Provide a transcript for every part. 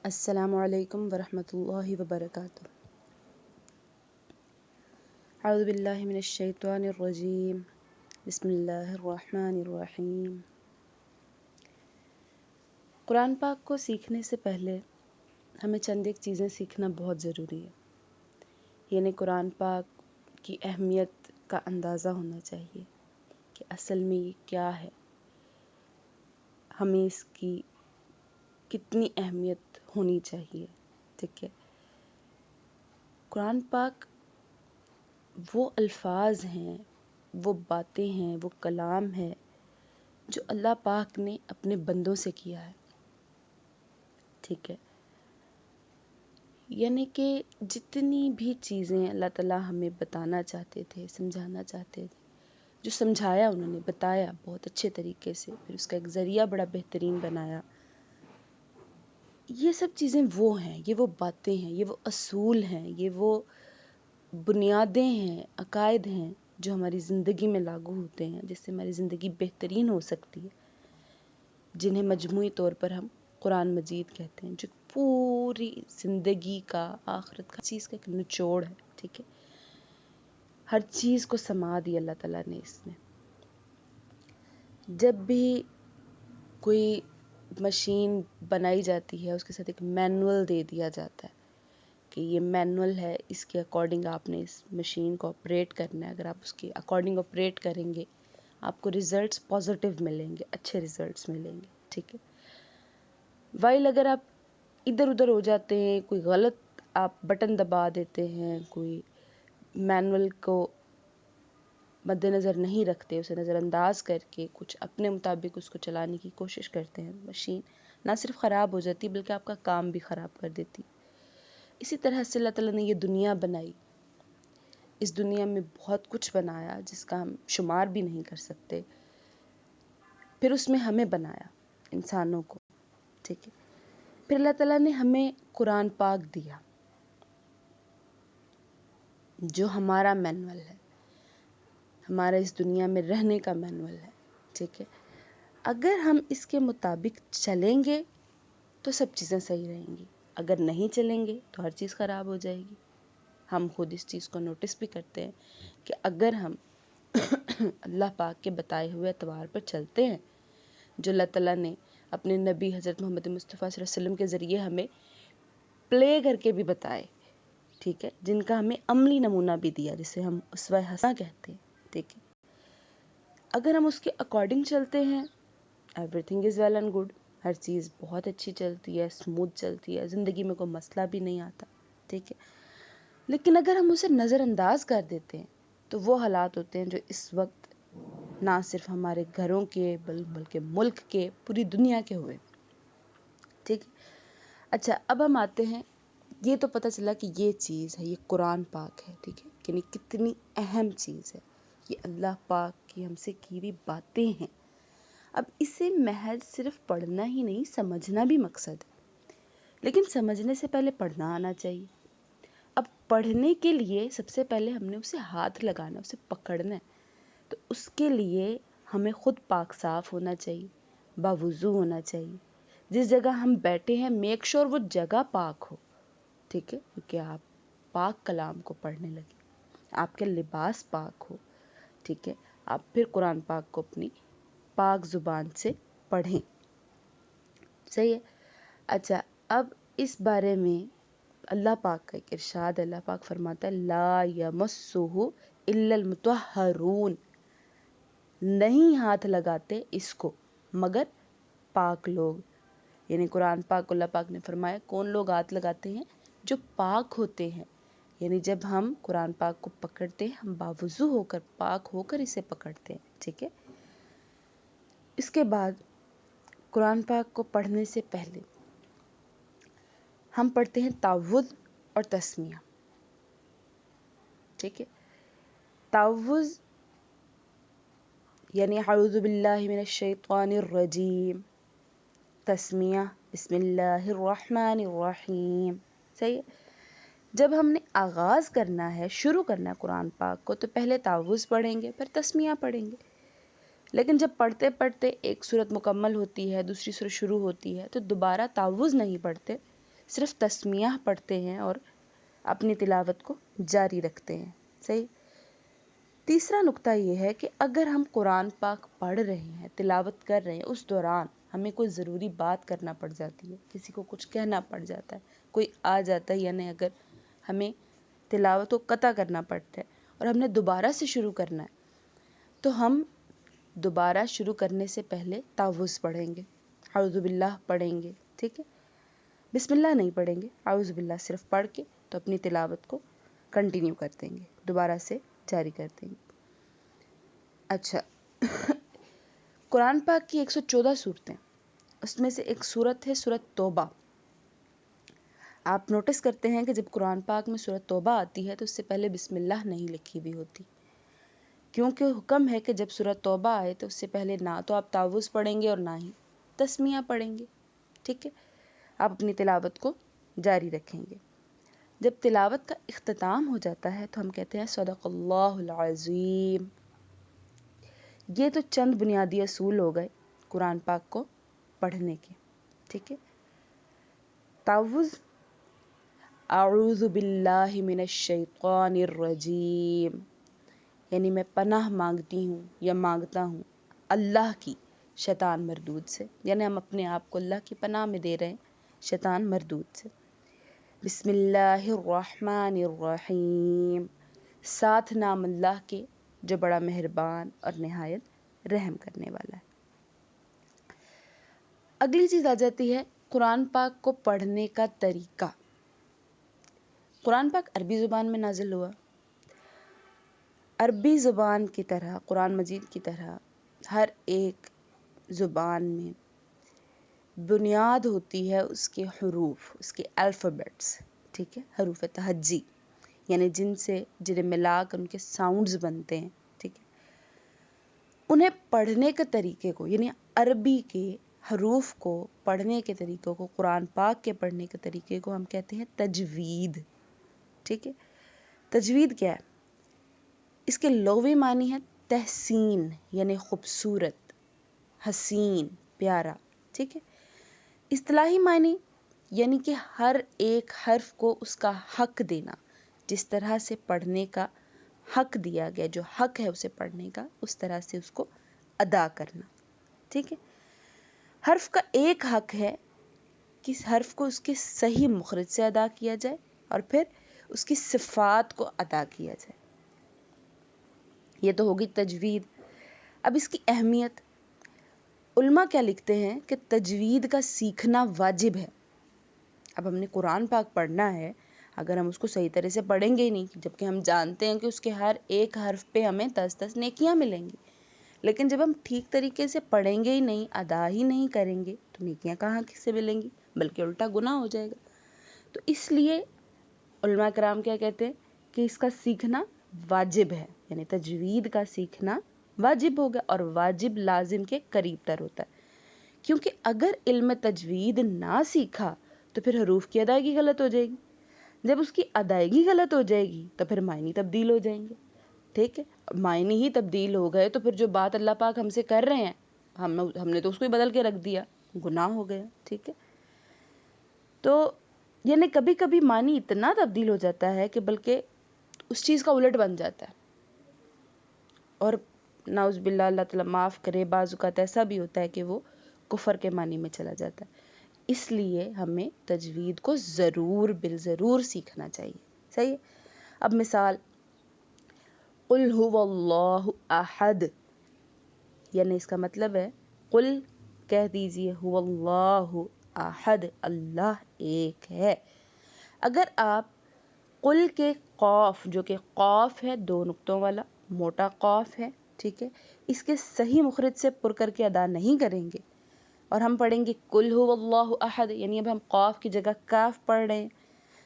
السلام علیکم ورحمۃ اللہ وبرکاتہ۔ اعوذ باللہ من الشیطان الرجیم، بسم اللہ الرحمن الرحیم۔ قرآن پاک کو سیکھنے سے پہلے ہمیں چند ایک چیزیں سیکھنا بہت ضروری ہے، یعنی قرآن پاک کی اہمیت کا اندازہ ہونا چاہیے کہ اصل میں یہ کیا ہے، ہمیں اس کی کتنی اہمیت ہونی چاہیے۔ ٹھیک ہے، قرآن پاک وہ الفاظ ہیں، وہ باتیں ہیں، وہ کلام ہے جو اللہ پاک نے اپنے بندوں سے کیا ہے۔ ٹھیک ہے، یعنی کہ جتنی بھی چیزیں اللہ تعالیٰ ہمیں بتانا چاہتے تھے، سمجھانا چاہتے تھے، جو سمجھایا انہوں نے، بتایا بہت اچھے طریقے سے، پھر اس کا ایک ذریعہ بڑا بہترین بنایا۔ یہ سب چیزیں وہ ہیں، یہ وہ باتیں ہیں، یہ وہ اصول ہیں، یہ وہ بنیادیں ہیں، عقائد ہیں جو ہماری زندگی میں لاگو ہوتے ہیں، جس سے ہماری زندگی بہترین ہو سکتی ہے، جنہیں مجموعی طور پر ہم قرآن مجید کہتے ہیں، جو پوری زندگی کا، آخرت کا چیز کا ایک نچوڑ ہے۔ ٹھیک ہے، ہر چیز کو سما دی اللہ تعالیٰ نے اس میں۔ جب بھی کوئی مشین بنائی جاتی ہے، اس کے ساتھ ایک مینول دے دیا جاتا ہے کہ یہ مینول ہے، اس کے اکارڈنگ آپ نے اس مشین کو آپریٹ کرنا ہے۔ اگر آپ اس کے اکارڈنگ آپریٹ کریں گے، آپ کو ریزلٹس پازیٹیو ملیں گے، اچھے ریزلٹس ملیں گے۔ ٹھیک ہے، وائل اگر آپ ادھر ادھر ہو جاتے ہیں، کوئی غلط آپ بٹن دبا دیتے ہیں، کوئی مینول کو مد نظر نہیں رکھتے، اسے نظر انداز کر کے کچھ اپنے مطابق اس کو چلانے کی کوشش کرتے ہیں، مشین نہ صرف خراب ہو جاتی بلکہ آپ کا کام بھی خراب کر دیتی۔ اسی طرح سے اللہ تعالیٰ نے یہ دنیا بنائی، اس دنیا میں بہت کچھ بنایا جس کا ہم شمار بھی نہیں کر سکتے، پھر اس میں ہمیں بنایا، انسانوں کو۔ ٹھیک ہے، پھر اللہ تعالیٰ نے ہمیں قرآن پاک دیا جو ہمارا مینول ہے، ہمارا اس دنیا میں رہنے کا مینول ہے۔ ٹھیک ہے، اگر ہم اس کے مطابق چلیں گے تو سب چیزیں صحیح رہیں گی، اگر نہیں چلیں گے تو ہر چیز خراب ہو جائے گی۔ ہم خود اس چیز کو نوٹس بھی کرتے ہیں کہ اگر ہم اللہ پاک کے بتائے ہوئے اطوار پر چلتے ہیں، جو اللہ تعالیٰ نے اپنے نبی حضرت محمد مصطفیٰ صلی اللہ علیہ وسلم کے ذریعے ہمیں پلے کر کے بھی بتائے، ٹھیک ہے، جن کا ہمیں عملی نمونہ بھی دیا، جسے ہم اسوہ حسنہ کہتے ہیں۔ ٹھیک ہے، اگر ہم اس کے اکارڈنگ چلتے ہیں، everything is well and good, ہر چیز بہت اچھی چلتی ہے، اسموتھ چلتی ہے، زندگی میں کوئی مسئلہ بھی نہیں آتا۔ ٹھیک ہے، لیکن اگر ہم اسے نظر انداز کر دیتے ہیں تو وہ حالات ہوتے ہیں جو اس وقت نہ صرف ہمارے گھروں کے بلکہ ملک کے، پوری دنیا کے ہوئے۔ ٹھیک ہے، اچھا اب ہم آتے ہیں، یہ تو پتہ چلا کہ یہ چیز ہے، یہ قرآن پاک ہے۔ ٹھیک ہے، یعنی کتنی اہم چیز ہے، یہ اللہ پاک کی ہم سے کی ہوئی باتیں ہیں۔ اب اسے محض صرف پڑھنا ہی نہیں، سمجھنا بھی مقصد ہے، لیکن سمجھنے سے پہلے پڑھنا آنا چاہیے۔ اب پڑھنے کے لیے سب سے پہلے ہم نے اسے ہاتھ لگانا، اسے پکڑنا ہے، تو اس کے لیے ہمیں خود پاک صاف ہونا چاہیے، باوضو ہونا چاہیے۔ جس جگہ ہم بیٹھے ہیں میک شور وہ جگہ پاک ہو۔ ٹھیک ہے، کیونکہ آپ پاک کلام کو پڑھنے لگے، آپ کے لباس پاک ہو۔ ٹھیک ہے، آپ پھر قرآن پاک کو اپنی پاک زبان سے پڑھیں۔ صحیح ہے، اچھا اب اس بارے میں اللہ پاک کا ایک ارشاد، اللہ پاک فرماتا ہے لا یمسہ الا المطہرون، نہیں ہاتھ لگاتے اس کو مگر پاک لوگ۔ یعنی قرآن پاک کو اللہ پاک نے فرمایا کون لوگ ہاتھ لگاتے ہیں؟ جو پاک ہوتے ہیں۔ یعنی جب ہم قرآن پاک کو پکڑتے ہیں، ہم باوضو ہو کر، پاک ہو کر اسے پکڑتے ہیں۔ ٹھیک ہے، اس کے بعد قرآن پاک کو پڑھنے سے پہلے ہم پڑھتے ہیں تعوذ اور تسمیہ۔ ٹھیک ہے، تعوذ یعنی اعوذ باللہ من الشیطان الرجیم، تسمیہ بسم اللہ الرحمن الرحیم۔ صحیح ہے، جب ہم نے آغاز کرنا ہے، شروع کرنا ہے قرآن پاک کو، تو پہلے تعوذ پڑھیں گے، پھر تسمیہ پڑھیں گے۔ لیکن جب پڑھتے پڑھتے ایک سورت مکمل ہوتی ہے، دوسری سورت شروع ہوتی ہے، تو دوبارہ تعوذ نہیں پڑھتے، صرف تسمیہ پڑھتے ہیں اور اپنی تلاوت کو جاری رکھتے ہیں. صحیح. تیسرا نقطہ یہ ہے کہ اگر ہم قرآن پاک پڑھ رہے ہیں، تلاوت کر رہے ہیں، اس دوران ہمیں کوئی ضروری بات کرنا پڑ جاتی ہے، کسی کو کچھ کہنا پڑ جاتا ہے، کوئی آ جاتا ہے، یعنی اگر ہمیں تلاوت کو قطع کرنا پڑتا ہے اور ہم نے دوبارہ سے شروع کرنا ہے، تو ہم دوبارہ شروع کرنے سے پہلے تعوذ پڑھیں گے، اعوذ باللہ پڑھیں گے. ٹھیک ہے. بسم اللہ نہیں پڑھیں گے، اعوذ باللہ صرف پڑھ کے تو اپنی تلاوت کو کنٹینیو کر دیں گے، دوبارہ سے جاری کر دیں گے. اچھا، قرآن پاک کی 114 صورتیں، اس میں سے ایک صورت ہے سورۃ توبہ. آپ نوٹس کرتے ہیں کہ جب قرآن پاک میں سورۃ توبہ آتی ہے تو اس سے پہلے بسم اللہ نہیں لکھی ہوئی ہوتی، کیونکہ حکم ہے کہ جب سورۃ توبہ آئے تو اس سے پہلے نہ تو آپ تعوذ پڑھیں گے اور نہ ہی تسمیہ پڑھیں گے. ٹھیک ہے. آپ اپنی تلاوت کو جاری رکھیں گے. جب تلاوت کا اختتام ہو جاتا ہے تو ہم کہتے ہیں صدق اللہ العظیم. یہ تو چند بنیادی اصول ہو گئے قرآن پاک کو پڑھنے کے. ٹھیک ہے. تعوذ، اعوذ باللہ من الشیطان الرجیم، یعنی میں پناہ مانگتی ہوں یا مانگتا ہوں اللہ کی شیطان مردود سے، یعنی ہم اپنے آپ کو اللہ کی پناہ میں دے رہے ہیں شیطان مردود سے. بسم اللہ الرحمن الرحیم، ساتھ نام اللہ کے جو بڑا مہربان اور نہایت رحم کرنے والا ہے. اگلی چیز آ جاتی ہے قرآن پاک کو پڑھنے کا طریقہ. قرآن پاک عربی زبان میں نازل ہوا. عربی زبان کی طرح، قرآن مجید کی طرح ہر ایک زبان میں بنیاد ہوتی ہے اس کے حروف، اس کے الفابیٹس. ٹھیک ہے. حروف تہجی، یعنی جنہیں ملا کر ان کے ساؤنڈز بنتے ہیں. ٹھیک ہے. انہیں پڑھنے کے طریقے کو، یعنی عربی کے حروف کو پڑھنے کے طریقوں کو، قرآن پاک کے پڑھنے کے طریقے کو ہم کہتے ہیں تجوید. ٹھیک ہے. تجوید کیا ہے؟ اس کے لغوی معنی ہے تحسین، یعنی خوبصورت، حسین، پیارا. ٹھیک ہے. اصطلاحی معنی یعنی کہ ہر ایک حرف کو اس کا حق دینا، جس طرح سے پڑھنے کا حق دیا گیا، جو حق ہے اسے پڑھنے کا، اس طرح سے اس کو ادا کرنا. ٹھیک ہے. حرف کا ایک حق ہے کہ اس حرف کو اس کے صحیح مخرج سے ادا کیا جائے اور پھر اس کی صفات کو ادا کیا جائے. یہ تو ہوگی تجوید. اب اس کی اہمیت، علماء کیا لکھتے ہیں کہ تجوید کا سیکھنا واجب ہے. اب ہم نے قرآن پاک پڑھنا ہے، اگر ہم اس کو صحیح طرح سے پڑھیں گے ہی نہیں، جبکہ ہم جانتے ہیں کہ اس کے ہر ایک حرف پہ ہمیں 10 نیکیاں ملیں گی، لیکن جب ہم ٹھیک طریقے سے پڑھیں گے ہی نہیں، ادا ہی نہیں کریں گے، تو نیکیاں کہاں سے ملیں گی، بلکہ الٹا گناہ ہو جائے گا. تو اس لیے علماء کرام کیا کہتے ہیں کہ اس کا سیکھنا واجب ہے، یعنی تجوید کا سیکھنا واجب ہوگا، اور واجب لازم کے قریب تر ہوتا ہے. کیونکہ اگر علم تجوید نہ سیکھا تو پھر حروف کی ادائیگی غلط ہو جائے گی. جب اس کی ادائیگی غلط ہو جائے گی تو پھر معنی تبدیل ہو جائیں گے. ٹھیک ہے. معنی ہی تبدیل ہو گئے تو پھر جو بات اللہ پاک ہم سے کر رہے ہیں، ہم نے تو اس کو ہی بدل کے رکھ دیا، گناہ ہو گیا. ٹھیک ہے. تو یعنی کبھی کبھی معنی اتنا تبدیل ہو جاتا ہے کہ بلکہ اس چیز کا الٹ بن جاتا ہے، اور نعوذ باللہ، اللہ تعالیٰ معاف کرے، بعض اوقات ایسا بھی ہوتا ہے کہ وہ کفر کے معنی میں چلا جاتا ہے. اس لیے ہمیں تجوید کو بالضرور سیکھنا چاہیے. صحیح ہے. اب مثال، قل هو اللہ احد، یعنی اس کا مطلب ہے قل، کہہ دیجئے، هو اللہ احد، اللہ ایک ہے. اگر آپ قل کے قاف، جو کہ قاف ہے 2 نقطوں والا موٹا قاف ہے، ٹھیک ہے، اس کے صحیح مخرج سے پر کر کے ادا نہیں کریں گے اور ہم پڑھیں گے قل هو اللہ احد، یعنی اب ہم قاف کی جگہ کاف پڑھ رہے ہیں،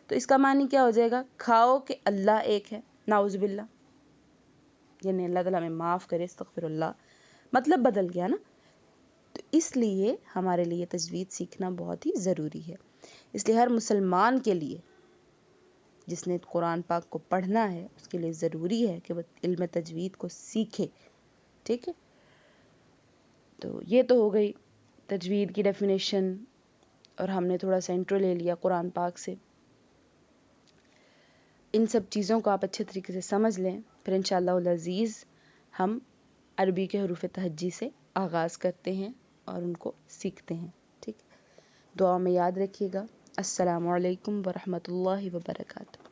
تو اس کا معنی کیا ہو جائے گا؟ کھاؤ کہ اللہ ایک ہے. نعوذ باللہ، یعنی اللہ تعالیٰ ہمیں معاف کرے، استغفر اللہ، مطلب بدل گیا نا. تو اس لیے ہمارے لیے تجوید سیکھنا بہت ہی ضروری ہے. اس لیے ہر مسلمان کے لیے جس نے قرآن پاک کو پڑھنا ہے، اس کے لیے ضروری ہے کہ وہ علم تجوید کو سیکھے. ٹھیک ہے. تو یہ تو ہو گئی تجوید کی ڈیفینیشن، اور ہم نے تھوڑا سا انٹرو لے لیا قرآن پاک سے. ان سب چیزوں کو آپ اچھے طریقے سے سمجھ لیں، پھر انشاءاللہ العزیز ہم عربی کے حروف تہجی سے آغاز کرتے ہیں اور ان کو سیکھتے ہیں. ٹھیک، دعا میں یاد رکھیے گا. السلام علیکم ورحمۃ اللہ وبرکاتہ.